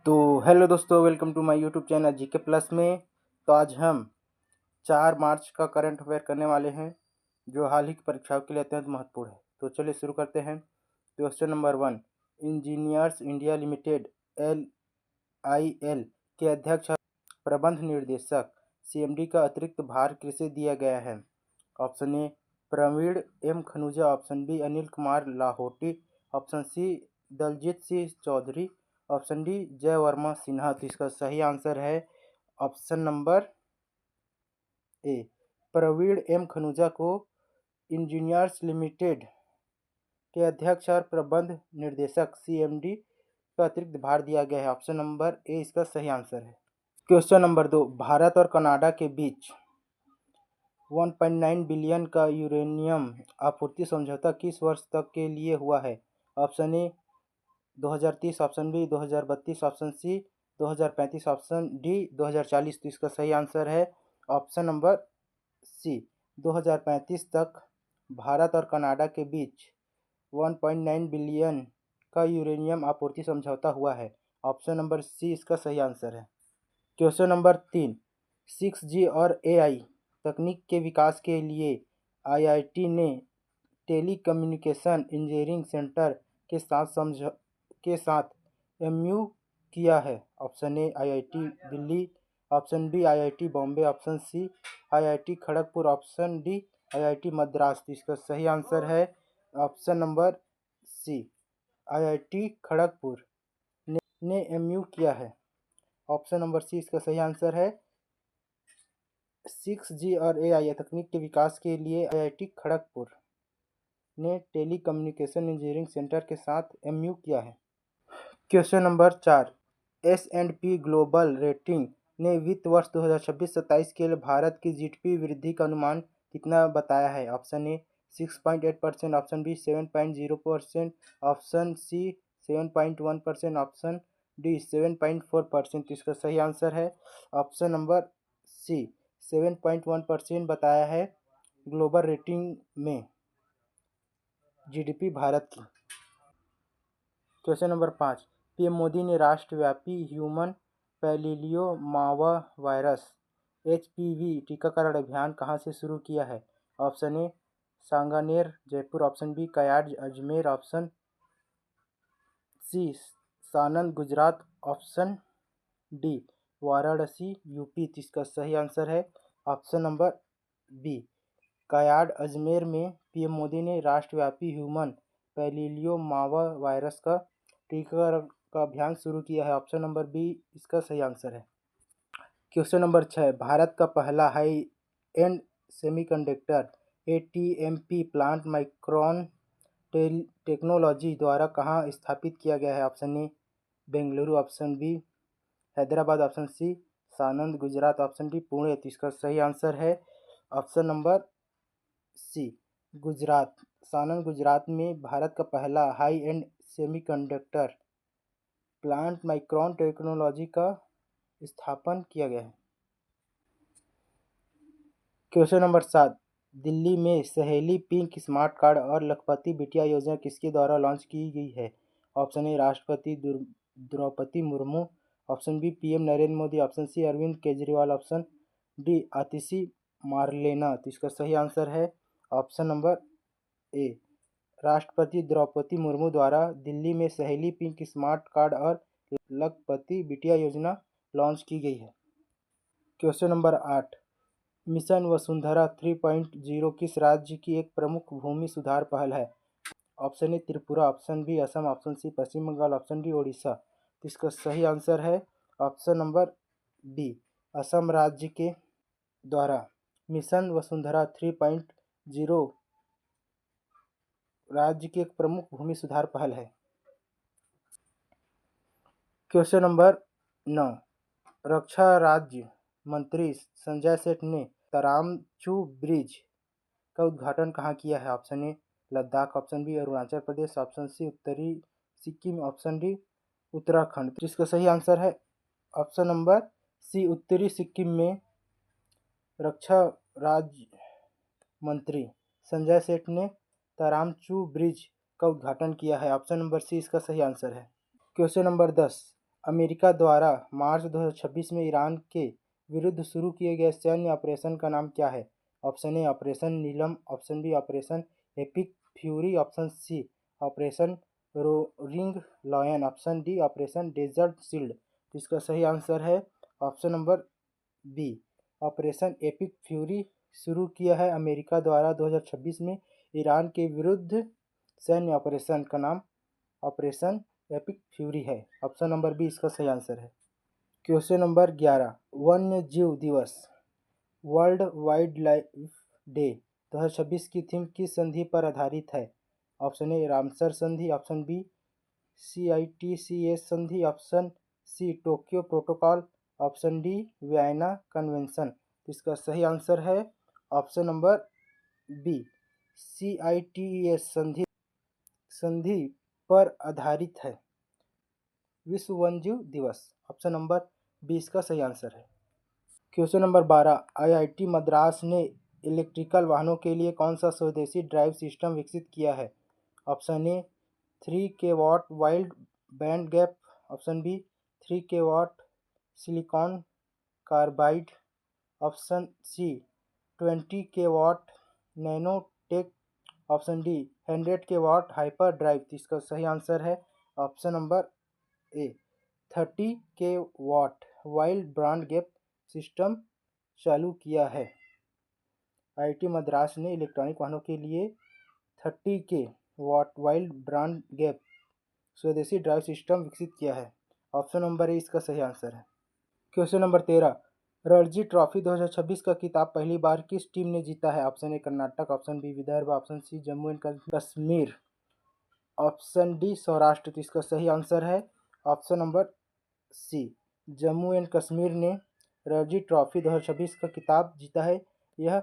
तो हेलो दोस्तों, welcome to my YouTube channel GK plus में। तो आज हम 4 मार्च का करंट अफेयर करने वाले हैं, जो हाल ही की परीक्षाओं के लिए अत्यंत महत्वपूर्ण है। तो चलिए शुरू करते हैं। Question number 1, engineers India limited LIL के अध्यक्ष और प्रबंध निर्देशक CMD का अतिरिक्त भार किसे दिया गया है? Option A Praveen M Khanuja, option B Anil Kumar Lahoti, option C Daljeet Singh Chaudhary, option D Jay Varma Sinha. तो इसका सही आंसर है option number A, Praveen M Khanuja को इंजीनियर्स लिमिटेड के अध्यक्ष और प्रबंध निर्देशक CMD का अतिरिक्त भार दिया गया है। ऑप्शन नंबर ए इसका सही आंसर है। क्वेश्चन नंबर 2, भारत और कनाडा के बीच 1.9 बिलियन का यूरेनियम आपूर्ति समझौता किस वर्ष तक के लिए हुआ है? Option A 2030, option B 2032, option C 2035, option D 2040। तो इसका सही आंसर है ऑप्शन नंबर सी, 2035 तक भारत और कनाडा के बीच 1.9 बिलियन का यूरेनियम आपूर्ति समझौता हुआ है। ऑप्शन नंबर सी इसका सही आंसर है। क्वेश्चन नंबर 3, 6G और AI तकनीक के विकास के लिए IIT ने टेलीकम्युनिकेशन इंजीनियरिंग सेंटर के साथ MOU किया है। Option A IIT Delhi, option B IIT Bombay, option C IIT Kharagpur, option D IIT Madras. तो इसका सही आंसर है option number C, IIT Kharagpur ने MOU किया है। ऑप्शन नंबर सी इसका सही आंसर है। 6G और AI तकनीक के विकास के लिए IIT खड़गपुर ने टेलीकम्युनिकेशन इंजीनियरिंग सेंटर के साथ MOU किया है। Question number 4, S&P global rating ने वित्त वर्ष 2026-27 के लिए भारत की GDP वृद्धि का अनुमान कितना बताया है? Option A 6.8%, option B 7.0%, option C 7.1%, option D 7.4%। इसका सही आंसर है ऑप्शन नंबर सी, 7.1% बताया है ग्लोबल रेटिंग में GDP भारत की। क्वेश्चन नंबर 5, PM मोदी ने राष्ट्रव्यापी ह्यूमन पैपिलोमावा वायरस HPV टीकाकरण अभियान कहाँ से शुरू किया है? Option A Sanganer Jaipur, option B Kayar Ajmer, option C Sanand Gujarat, option D Varanasi UP। इसका सही आंसर है option number B, Kayar Ajmer में PM मोदी ने राष्ट्रव्यापी ह्यूमन पैपिलोमावा वायरस का टीकाकरण का अभियान शुरू किया है। ऑप्शन नंबर बी इसका सही आंसर है। क्वेश्चन नंबर 6, भारत का पहला high end semiconductor ATMP plant Micron technology द्वारा कहाँ स्थापित किया गया है? Option A Bengaluru, option B Hyderabad, option C Sanand Gujarat, option D Pune. तो इसका सही आंसर है option number C, Gujarat. Sanand Gujarat में भारत का पहला high end semiconductor plant Micron technology का स्थापन किया गया है। क्वेश्चन नंबर 7, दिल्ली में सहेली पिंक स्मार्ट कार्ड और लखपति बिटिया योजना किसके द्वारा लॉन्च की गई है? ऑप्शन ए राष्ट्रपति Droupadi Murmu, option B PM Narendra Modi, option C Arvind Kejriwal, option D Atishi Marlena. तो इसका सही आंसर है ऑप्शन नंबर ए, राष्ट्रपति द्रौपदी मुर्मू द्वारा दिल्ली में सहेली पिंक स्मार्ट कार्ड और लखपति बिटिया योजना लॉन्च की गई है। क्वेश्चन नंबर 8, मिशन वसुंधरा 3.0 किस राज्य की एक प्रमुख भूमि सुधार पहल है? Option A Tripura, option B Assam, option C Paschim Bangal, option D Odisha. तो इसका सही आंसर है ऑप्शन नंबर बी, असम राज्य के द्वारा मिशन वसुंधरा 3.0 राज्य की एक प्रमुख भूमि सुधार पहल है। क्वेश्चन नंबर 9, रक्षा राज्य मंत्री संजय सेठ ने तरामचू ब्रिज का उद्घाटन कहाँ किया है? Option A Ladakh, option B Arunachal Pradesh, option C उत्तरी सिक्किम, ऑप्शन डी उत्तराखंड। तो इसका सही आंसर है ऑप्शन नंबर सी, उत्तरी सिक्किम में रक्षा राज्य मंत्री संजय सेठ ने तरामचू ब्रिज का उद्घाटन किया है। ऑप्शन नंबर सी इसका सही आंसर है। क्वेश्चन नंबर 10, अमेरिका द्वारा मार्च 2026 में ईरान के विरुद्ध शुरू किए गए सैन्य ऑपरेशन का नाम क्या है? Option A operation Neelam, option B operation epic fury, option C operation roaring lion, option D operation desert shield. इसका सही आंसर है option number B operation epic fury शुरू किया है अमेरिका द्वारा 2026 में ईरान के विरुद्ध सैन्य ऑपरेशन का नाम ऑपरेशन एपिक फ्यूरी है। ऑप्शन नंबर बी इसका सही आंसर है। क्वेश्चन नंबर 11 वन्य जीव दिवस वर्ल्ड वाइल्ड लाइफ डे 2026 की थीम किस संधि पर आधारित है? ऑप्शन ए रामसर संधि, ऑप्शन बी CITES संधि, option C Tokyo protocol, option D Vienna convention. इसका सही आंसर है ऑप्शन नंबर बी CITES संधि पर आधारित है विश्व वन्यजीव दिवस। ऑप्शन नंबर बी इसका सही आंसर है। क्वेश्चन नंबर 12 IIT मद्रास ने इलेक्ट्रिकल वाहनों के लिए कौन सा स्वदेशी ड्राइव सिस्टम विकसित किया है? Option A 3 kW wild band gap, option B 3 kW silicon carbide, option C 20 kW nanotech, option D 100 kW hyper drive. इसका सही आंसर है option number A 30 kW wild brand gap system चालू किया है। IIT Madras ने इलेक्ट्रॉनिक वाहनों के लिए 30 kW वाइल्ड ब्रांड गैप स्वदेशी ड्राइव सिस्टम विकसित किया है। ऑप्शन नंबर ए इसका सही आंसर है। क्वेश्चन नंबर 13 रणजी ट्रॉफी 2026 का खिताब पहली बार किस टीम ने जीता है? Option A Karnataka, option B Vidarbha, option C Jammu and Kashmir, option D Saurashtra. तो इसका सही आंसर है option number C Jammu and Kashmir ने रणजी ट्रॉफी 2026 का खिताब जीता है। यह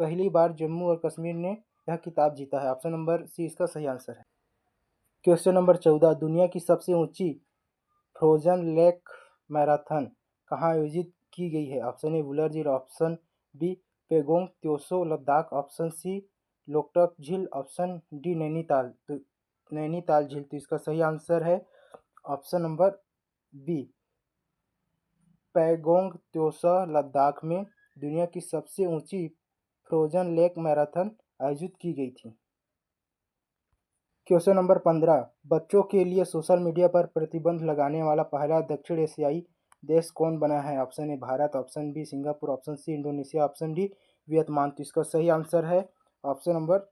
पहली बार जम्मू और कश्मीर ने यह खिताब जीता है। ऑप्शन नंबर सी इसका सही आंसर है। क्वेश्चन नंबर 14 दुनिया की सबसे ऊंची फ्रोजन लेक मैराथन कहाँ आयोजित की गई है? ऑप्शन ए वुलर झील, option B Pangong Tso Ladakh, option C Loktak झील, ऑप्शन डी नैनीताल झील। तो इसका सही आंसर है option number B Pangong Tso Ladakh में दुनिया की सबसे ऊंची फ्रोजन लेक मैराथन आयोजित की गई थी। क्वेश्चन नंबर 15 बच्चों के लिए सोशल मीडिया पर प्रतिबंध लगाने वाला पहला दक्षिण एशियाई देश कौन बना है? Option A Bharat, option B Singapore, option C Indonesia, option D Vietnam. तो इसका सही आंसर है ऑप्शन नंबर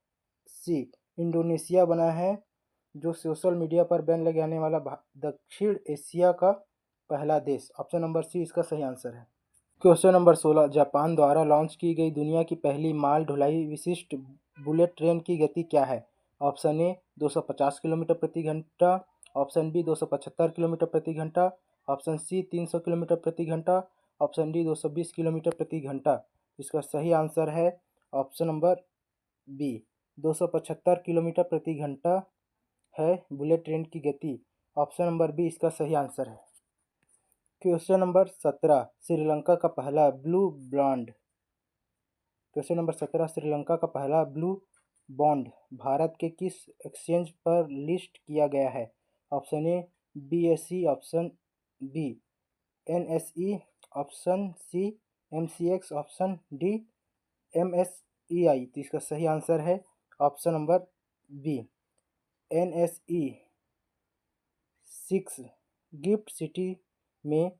सी इंडोनेशिया बना है जो सोशल मीडिया पर बैन लगाने वाला दक्षिण एशिया का पहला देश। ऑप्शन नंबर सी इसका सही आंसर है। क्वेश्चन नंबर 16 जापान द्वारा लॉन्च की गई दुनिया की पहली माल ढुलाई विशिष्ट बुलेट ट्रेन की गति क्या है? ऑप्शन ए 250 किलोमीटर प्रति घंटा, ऑप्शन बी 275 किलोमीटर प्रति घंटा, ऑप्शन सी 300 किलोमीटर प्रति घंटा, ऑप्शन डी 220 किलोमीटर प्रति घंटा। इसका सही आंसर है ऑप्शन नंबर बी 275 किलोमीटर प्रति घंटा है बुलेट ट्रेन की गति। ऑप्शन नंबर बी इसका सही आंसर है। क्वेश्चन नंबर 17 श्रीलंका का पहला blue bond question number 17 Sri Lanka का पहला ब्लू बॉन्ड भारत के किस एक्सचेंज पर लिस्ट किया गया है? Option A BSE, option B NSE, option C MCX, option D MSEI। तो इसका सही आंसर है option number B NSE 6 gift city में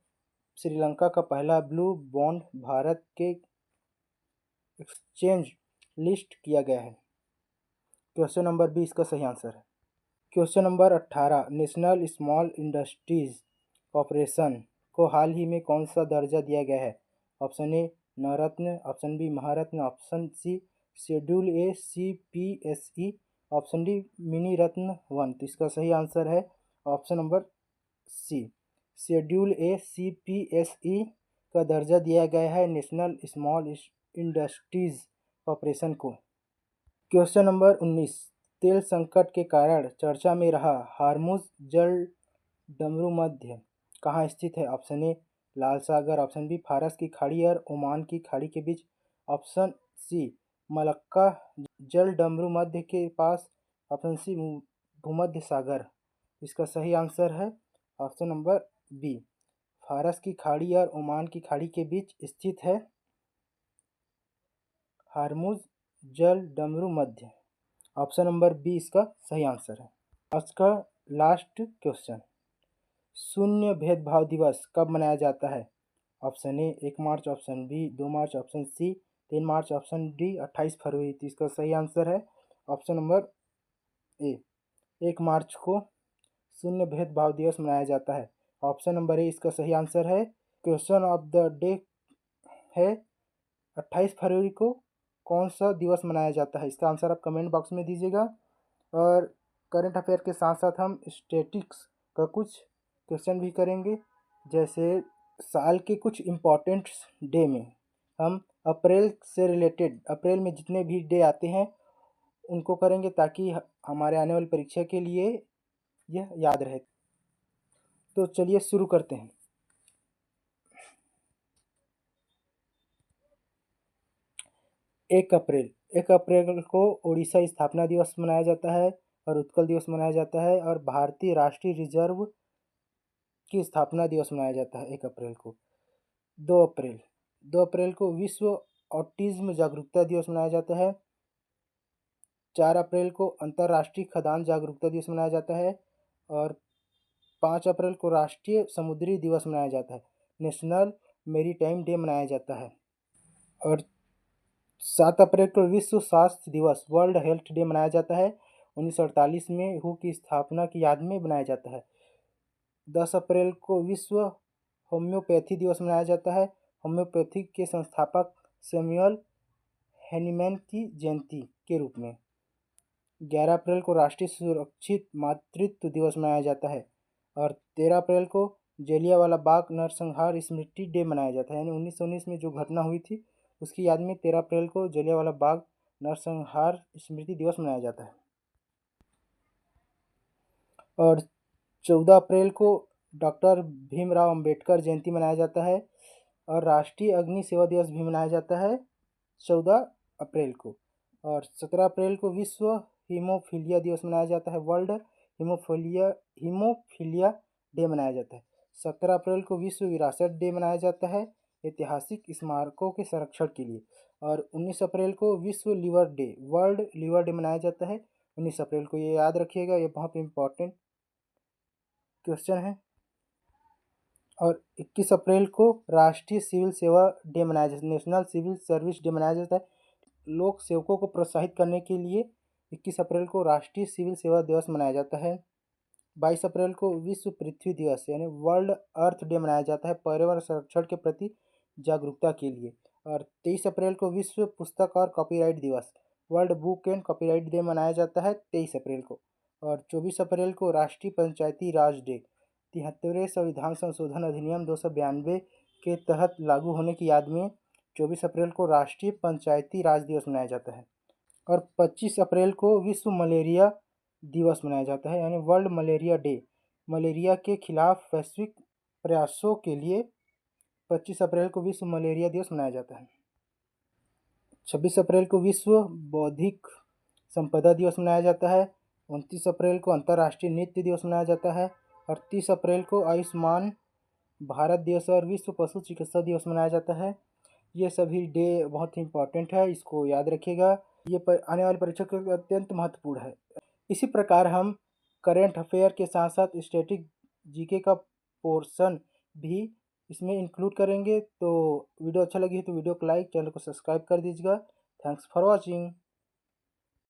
श्रीलंका का पहला ब्लू बॉन्ड भारत के एक्सचेंज लिस्ट किया गया है। क्वेश्चन नंबर बी इसका सही आंसर है। Question number 18 national Small Industries Corporation को हाल ही में कौन सा दर्जा दिया गया है? Option A Navratna, option B Maharatna, option C schedule A CPSE, option D mini Ratna 1। तो इसका सही आंसर है option number C schedule A CPSE का दर्जा दिया गया है नेशनल स्मॉल इंडस्ट्रीज कॉरपोरेशन को। क्वेश्चन नंबर 19 तेल संकट के कारण चर्चा में रहा हार्मुज जल डमरू मध्य कहाँ स्थित है? ऑप्शन ए लाल सागर, ऑप्शन बी फारस की खाड़ी और ओमान की खाड़ी के बीच, ऑप्शन सी मलक्का जल डमरू मध्य के पास, ऑप्शन सी भूमध्य सागर। इसका सही आंसर है ऑप्शन नंबर बी, फारस की खाड़ी और ओमान की खाड़ी के बीच स्थित है। हार्मुज जल डमरू मध्य। ऑप्शन नंबर बी इसका सही आंसर है। आज का लास्ट क्वेश्चन, शून्य भेदभाव दिवस कब मनाया जाता है? ऑप्शन ए 1 मार्च, ऑप्शन बी 2 मार्च, ऑप्शन सी 3 मार्च, ऑप्शन डी 28 फरवरी। तो इसका सही आंसर है ऑप्शन नंबर ए, 1 मार्च को शून्य भेदभाव दिवस मनाया जाता है। ऑप्शन नंबर ए इसका सही आंसर है। क्वेश्चन ऑफ द डे है 28 फरवरी को कौन सा दिवस मनाया जाता है? इसका आंसर आप कमेंट बॉक्स में दीजिएगा। और करंट अफेयर के साथ साथ हम स्टैटिक्स का कुछ क्वेश्चन भी करेंगे, जैसे साल के कुछ इम्पॉर्टेंट डे में हम अप्रैल से रिलेटेड, अप्रैल में जितने भी डे आते हैं उनको करेंगे, ताकि हमारे आने वाली परीक्षा के लिए यह याद रहे। तो चलिए शुरू करते हैं। 1 अप्रैल को उड़ीसा स्थापना दिवस मनाया जाता है और उत्कल दिवस मनाया जाता है, और भारतीय राष्ट्रीय रिजर्व की स्थापना दिवस मनाया जाता है 1 अप्रैल को। 2 अप्रैल को विश्व ऑटिज्म जागरूकता दिवस मनाया जाता है। 4 अप्रैल को अंतर्राष्ट्रीय खदान जागरूकता दिवस मनाया जाता है, और 5 अप्रैल को राष्ट्रीय समुद्री दिवस मनाया जाता है, नेशनल मेरीटाइम डे मनाया जाता है। और 7 अप्रैल को विश्व स्वास्थ्य दिवस, वर्ल्ड हेल्थ डे मनाया जाता है। 1948 में हू की स्थापना की याद में बनाया जाता है। 10 अप्रैल को विश्व होम्योपैथी दिवस मनाया जाता है, होम्योपैथी के संस्थापक सैमुअल हैनीमैन की जयंती के रूप में। 11 अप्रैल को राष्ट्रीय सुरक्षित मातृत्व दिवस मनाया जाता है, और 13 अप्रैल को जलियांवाला बाग नरसंहार स्मृति डे मनाया जाता है। यानी 1919 में जो घटना हुई थी उसकी याद में 13 अप्रैल को जलियांवाला बाग नरसंहार स्मृति दिवस मनाया जाता है। और 14 अप्रैल को डॉक्टर भीमराव अंबेडकर जयंती मनाया जाता है, और राष्ट्रीय अग्नि सेवा दिवस भी मनाया जाता है 14 अप्रैल को। और 17 अप्रैल को विश्व हीमोफीलिया दिवस मनाया जाता है, वर्ल्ड हीमोफीलिया डे मनाया जाता है। 17 अप्रैल को विश्व विरासत डे मनाया जाता है, ऐतिहासिक स्मारकों के संरक्षण के लिए। और 19 अप्रैल को विश्व liver day, world liver day मनाया जाता है 19 अप्रैल को। ये याद रखिएगा, ये बहुत इंपॉर्टेंट क्वेश्चन है। और 21 अप्रैल को राष्ट्रीय सिविल सेवा डे मनाया जाता है, नेशनल सिविल सर्विस डे मनाया जाता है। लोक सेवकों को प्रोत्साहित करने के लिए 21 अप्रैल को राष्ट्रीय सिविल सेवा दिवस मनाया जाता है। 22 अप्रैल को विश्व पृथ्वी दिवस यानी वर्ल्ड अर्थ डे मनाया जाता है, पर्यावरण संरक्षण के प्रति जागरूकता के लिए। और 23 अप्रैल को विश्व पुस्तक और कॉपीराइट दिवस, world book and copyright day मनाया जाता है 23 अप्रैल को। और 24 अप्रैल को राष्ट्रीय पंचायती राज डे, 73वें संविधान संशोधन अधिनियम 292 के तहत लागू होने की याद में 24 अप्रैल को राष्ट्रीय पंचायती राज दिवस मनाया जाता है। और 25 अप्रैल को विश्व मलेरिया दिवस मनाया जाता है, यानी वर्ल्ड मलेरिया डे, मलेरिया के खिलाफ वैश्विक प्रयासों के लिए 25 अप्रैल को विश्व मलेरिया दिवस मनाया जाता है। 26 अप्रैल को विश्व बौद्धिक संपदा दिवस मनाया जाता है। 29 अप्रैल को अंतर्राष्ट्रीय नृत्य दिवस मनाया जाता है। और 30 अप्रैल को आयुष्मान भारत दिवस और विश्व पशु चिकित्सा दिवस मनाया जाता है। ये सभी डे बहुत ही इंपॉर्टेंट है, इसको याद रखिएगा, ये आने वाली परीक्षा के लिए अत्यंत महत्वपूर्ण है। इसी प्रकार हम करेंट अफेयर के साथ साथ स्टैटिक जीके का पोर्शन भी इसमें इंक्लूड करेंगे। तो वीडियो अच्छा लगी है तो वीडियो को लाइक, चैनल को सब्सक्राइब कर दीजिएगा। Thanks for watching.